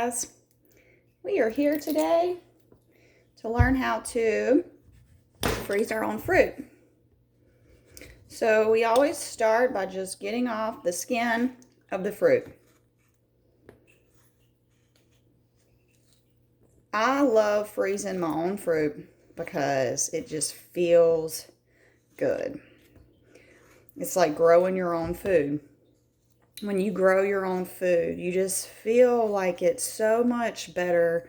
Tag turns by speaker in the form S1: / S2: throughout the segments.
S1: Guys, we are here today to learn how to freeze our own fruit. So we always start by just getting off the skin of the fruit. I love freezing my own fruit because it just feels good. It's like growing your own food. When you grow your own food, you just feel like it's so much better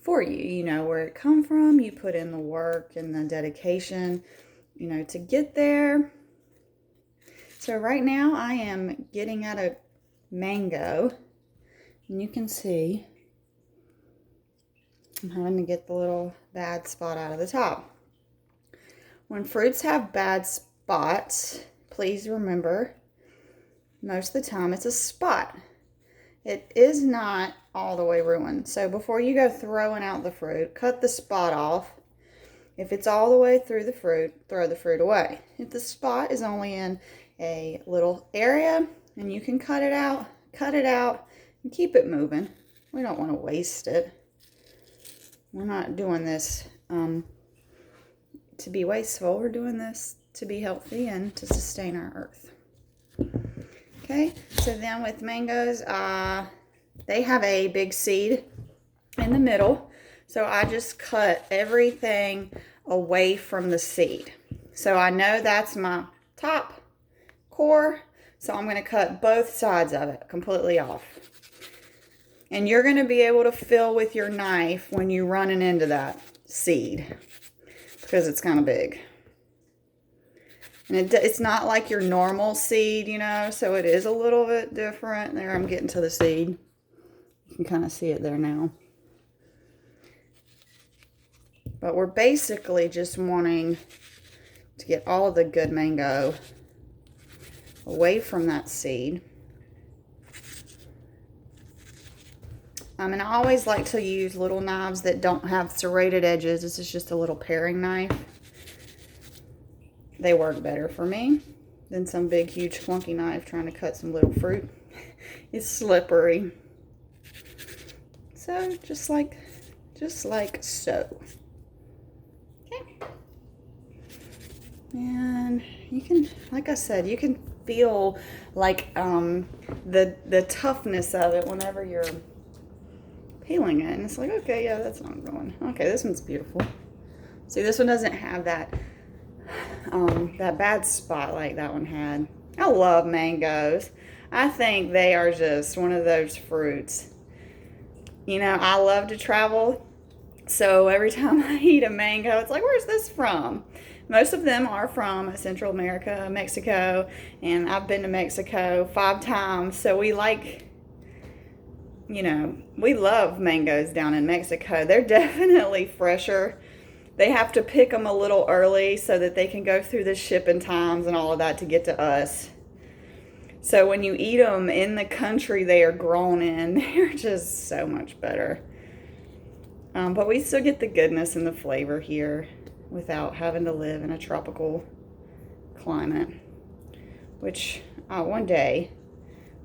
S1: for you. You know where it come from, you put in the work and the dedication, to get there. So right now I am getting at a mango, and you can see I'm having to get the little bad spot out of the top. When fruits have bad spots, please remember, most of the time it's a spot. It is not all the way ruined. So before you go throwing out the fruit, cut the spot off. If it's all the way through the fruit, throw the fruit away. If the spot is only in a little area and you can cut it out and keep it moving. We don't want to waste it. We're not doing this to be wasteful. We're doing this to be healthy and to sustain our earth. Okay, so then with mangoes, they have a big seed in the middle. So I just cut everything away from the seed. So I know that's my top core. So I'm going to cut both sides of it completely off. And you're going to be able to feel with your knife when you're running into that seed, because it's kind of big. And it's not like your normal seed, so it is a little bit different. There, I'm getting to the seed. You can kind of see it there now. But we're basically just wanting to get all of the good mango away from that seed. And I always like to use little knives that don't have serrated edges. This is just a little paring knife. They work better for me than some big, huge, clunky knife trying to cut some little fruit. It's slippery. So, just like so. Okay. And you can, like I said, you can feel like the toughness of it whenever you're peeling it. And it's like, okay, yeah, that's not going. Okay, this one's beautiful. See, this one doesn't have that bad spot like that one had. I love mangoes. I think they are just one of those fruits. I love to travel, so every time I eat a mango, it's like, where's this from? Most of them are from Central America, Mexico, and I've been to Mexico 5 times, so we love mangoes down in Mexico. They're definitely fresher. They have to pick them a little early so that they can go through the shipping times and all of that to get to us. So when you eat them in the country they are grown in, they're just so much better. But we still get the goodness and the flavor here without having to live in a tropical climate, which one day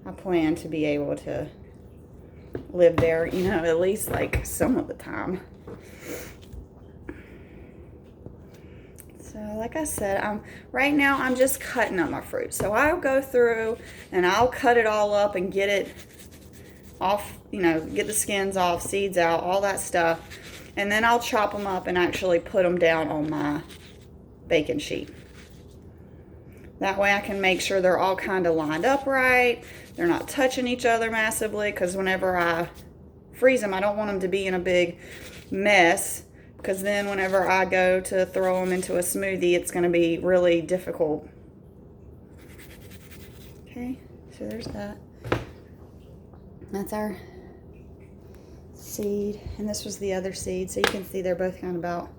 S1: I plan to be able to live there, at least like some of the time. So like I said, right now I'm just cutting up my fruit. So I'll go through and I'll cut it all up and get it off, get the skins off, seeds out, all that stuff. And then I'll chop them up and actually put them down on my baking sheet. That way I can make sure they're all kind of lined up right. They're not touching each other massively, because whenever I freeze them, I don't want them to be in a big mess. Because then whenever I go to throw them into a smoothie, it's going to be really difficult. Okay, so there's that. That's our seed. And this was the other seed. So you can see they're both kind of about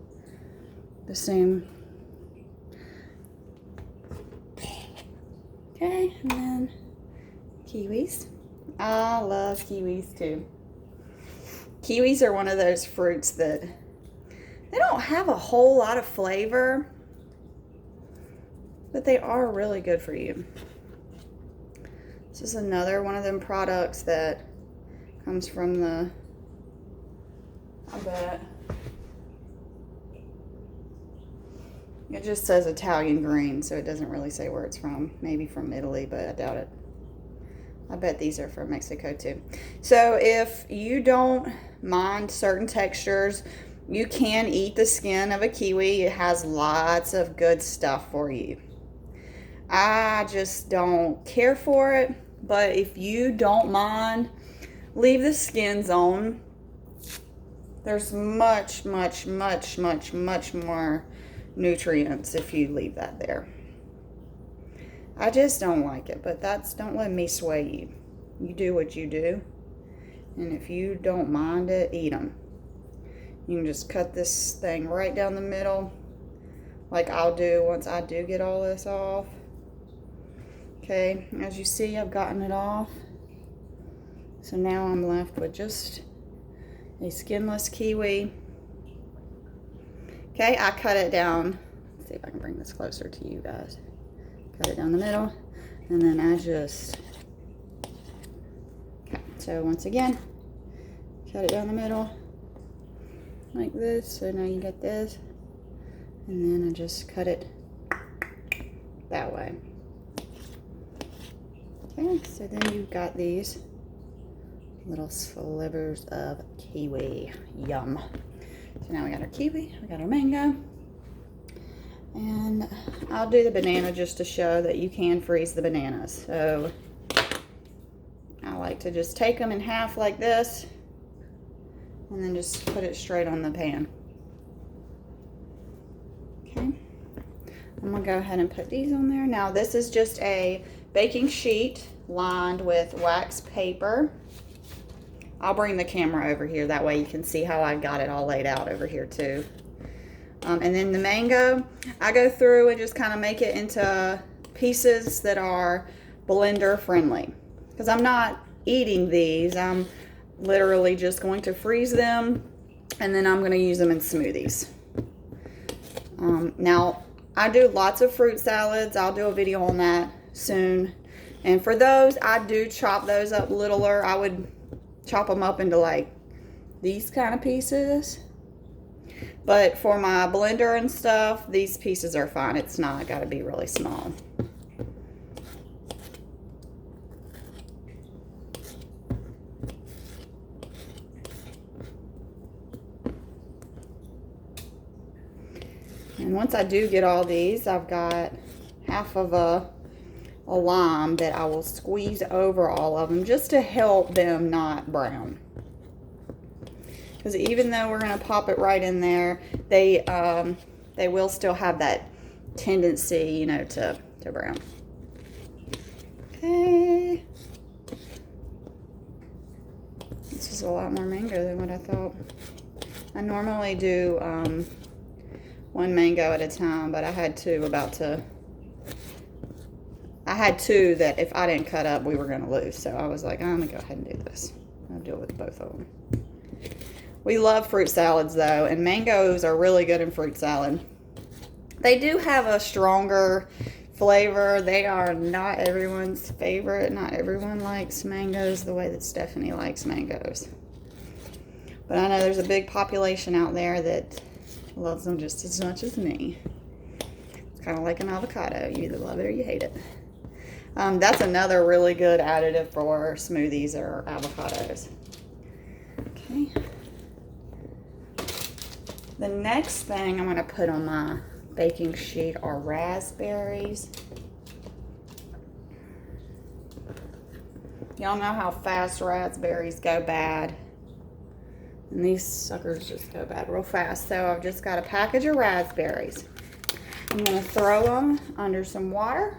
S1: the same. Okay, and then kiwis. I love kiwis too. Kiwis are one of those fruits that they don't have a whole lot of flavor, but they are really good for you. This is another one of them products that Comes from the, I bet. It just says Italian green, so it doesn't really say where it's from. Maybe from Italy, but I doubt it. I bet these are from Mexico too. So if you don't mind certain textures, you can eat the skin of a kiwi. It has lots of good stuff for you. I just don't care for it, but if you don't mind, leave the skins on. There's much, much, much, much, much more nutrients if you leave that there. I just don't like it, but don't let me sway you. You do what you do, and if you don't mind it, eat them. You can just cut this thing right down the middle, like I'll do once I do get all this off. Okay, as you see, I've gotten it off. So now I'm left with just a skinless kiwi. Okay, I cut it down. Let's see if I can bring this closer to you guys. Cut it down the middle, and then I just, okay, so once again, cut it down the middle, like this, so now you get this, and then I just cut it that way. Okay, so then you've got these little slivers of kiwi. Yum. So now we got our kiwi, we got our mango, and I'll do the banana just to show that you can freeze the bananas. So I like to just take them in half like this, and then just put it straight on the pan. Okay, I'm gonna go ahead and put these on there. Now this is just a baking sheet lined with wax paper. I'll bring the camera over here, that way you can see how I got it all laid out over here too. And then the mango, I go through and just kind of make it into pieces that are blender friendly. Because I'm not eating these, I'm literally just going to freeze them, and then I'm going to use them in smoothies. Now, I do lots of fruit salads. I'll do a video on that soon. And for those, I do chop those up littler. I would chop them up into like these kind of pieces. But for my blender and stuff, these pieces are fine. It's not got to be really small. And once I do get all these, I've got half of a lime that I will squeeze over all of them just to help them not brown. Because even though we're going to pop it right in there, they will still have that tendency, you know, to brown. Okay. This is a lot more mango than what I thought. I normally do one mango at a time, but I had two that if I didn't cut up, we were going to lose. So I was like, I'm going to go ahead and do this. I'll deal with both of them. We love fruit salads though, and mangoes are really good in fruit salad. They do have a stronger flavor. They are not everyone's favorite. Not everyone likes mangoes the way that Stephanie likes mangoes. But I know there's a big population out there that loves them just as much as me. It's kind of like an avocado. You either love it or you hate it. That's another really good additive for smoothies or avocados. Okay. The next thing I'm going to put on my baking sheet are raspberries. Y'all know how fast raspberries go bad. And these suckers just go bad real fast. So I've just got a package of raspberries. I'm going to throw them under some water.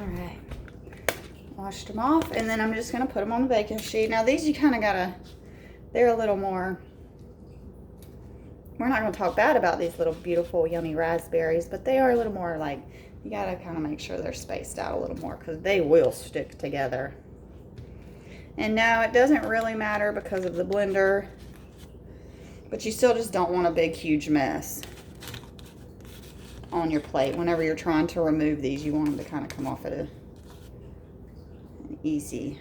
S1: Alright, washed them off, and then I'm just going to put them on the baking sheet. Now these you kind of got to they're a little more, we're not going to talk bad about these little beautiful yummy raspberries, but they are a little more like, you got to kind of make sure they're spaced out a little more because they will stick together. And no, it doesn't really matter because of the blender, but you still just don't want a big huge mess on your plate. Whenever you're trying to remove these, you want them to kind of come off at an easy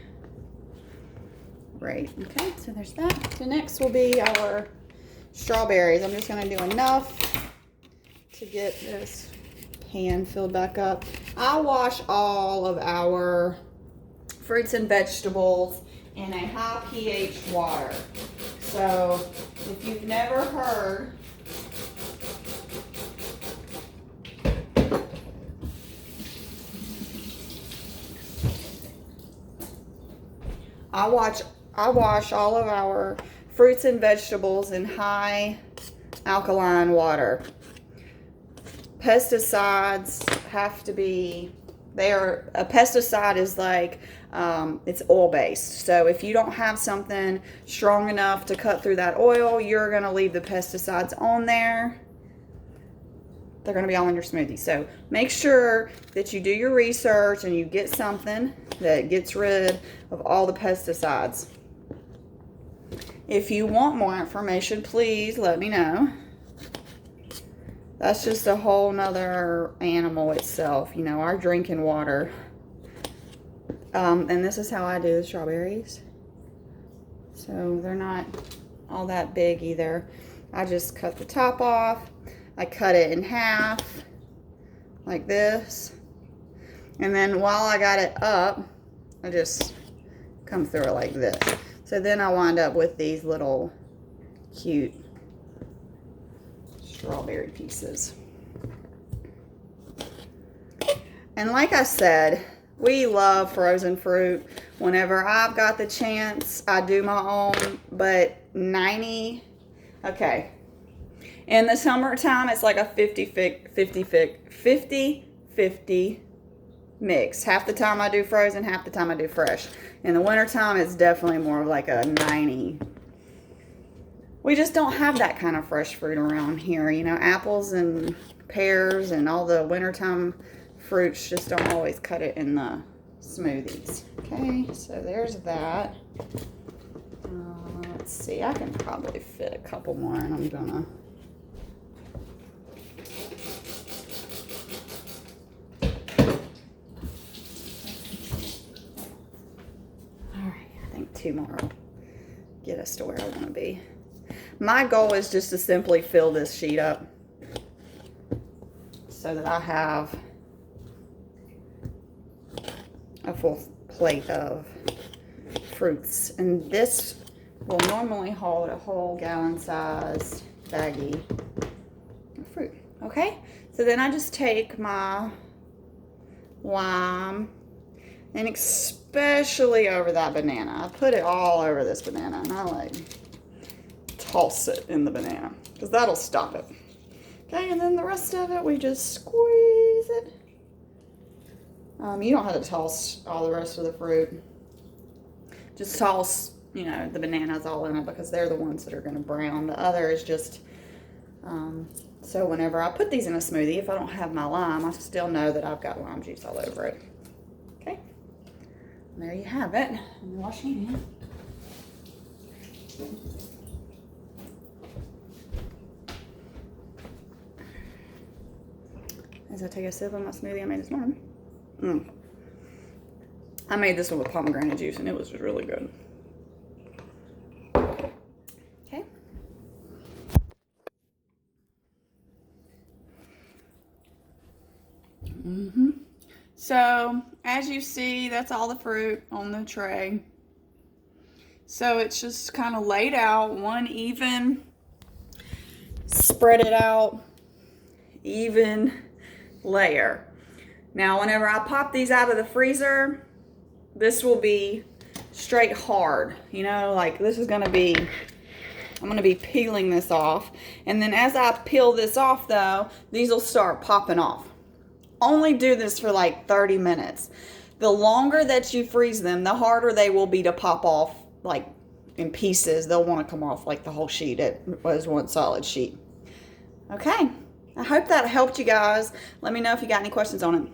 S1: rate. Okay, so there's that. So next will be our strawberries. I'm just going to do enough to get this pan filled back up. I wash all of our fruits and vegetables in a high pH water. So if you've never heard, I wash all of our fruits and vegetables in high alkaline water. Pesticides have to be, a pesticide is like, it's oil based. So if you don't have something strong enough to cut through that oil, you're going to leave the pesticides on there. They're going to be all in your smoothie. So make sure that you do your research and you get something that gets rid of all the pesticides. If you want more information, please let me know. That's just a whole nother animal itself, you know, our drinking water. And this is how I do the strawberries. So they're not all that big either. I just cut the top off. I cut it in half like this. And then while I got it up, I just come through it like this. So then I wind up with these little cute strawberry pieces. And like I said, we love frozen fruit. Whenever I've got the chance, I do my own, but okay. In the summertime, it's like a 50-50 mix. Half the time I do frozen, half the time I do fresh. In the wintertime, it's definitely more of like a 90. We just don't have that kind of fresh fruit around here. You know, apples and pears and all the wintertime fruits just don't always cut it in the smoothies. Okay, so there's that. Let's see, I can probably fit a couple more, and I'm gonna... two more will get us to where I want to be. My goal is just to simply fill this sheet up so that I have a full plate of fruits. And this will normally hold a whole gallon-sized baggie of fruit. Okay? So then I just take my lime, and especially over that banana. I put it all over this banana, and I like toss it in the banana because that'll stop it. Okay, and then the rest of it, we just squeeze it. You don't have to toss all the rest of the fruit. Just toss, you know, the bananas all in it because they're the ones that are going to brown. The other is just, so whenever I put these in a smoothie, if I don't have my lime, I still know that I've got lime juice all over it. Okay, and there you have it. I'm washing it. As I take a sip of my smoothie I made this morning. I made this one with pomegranate juice and it was really good. Okay. So, as you see, that's all the fruit on the tray. So it's just kind of laid out, one even, spread it out, even layer. Now, whenever I pop these out of the freezer, this will be straight hard. You know, like this is going to be, I'm going to be peeling this off. And then as I peel this off though, these will start popping off. Only do this for like 30 minutes. The longer that you freeze them, the harder they will be to pop off like in pieces, they'll want to come off like the whole sheet. It was one solid sheet. Okay, I hope that helped you guys. Let me know if you got any questions on it.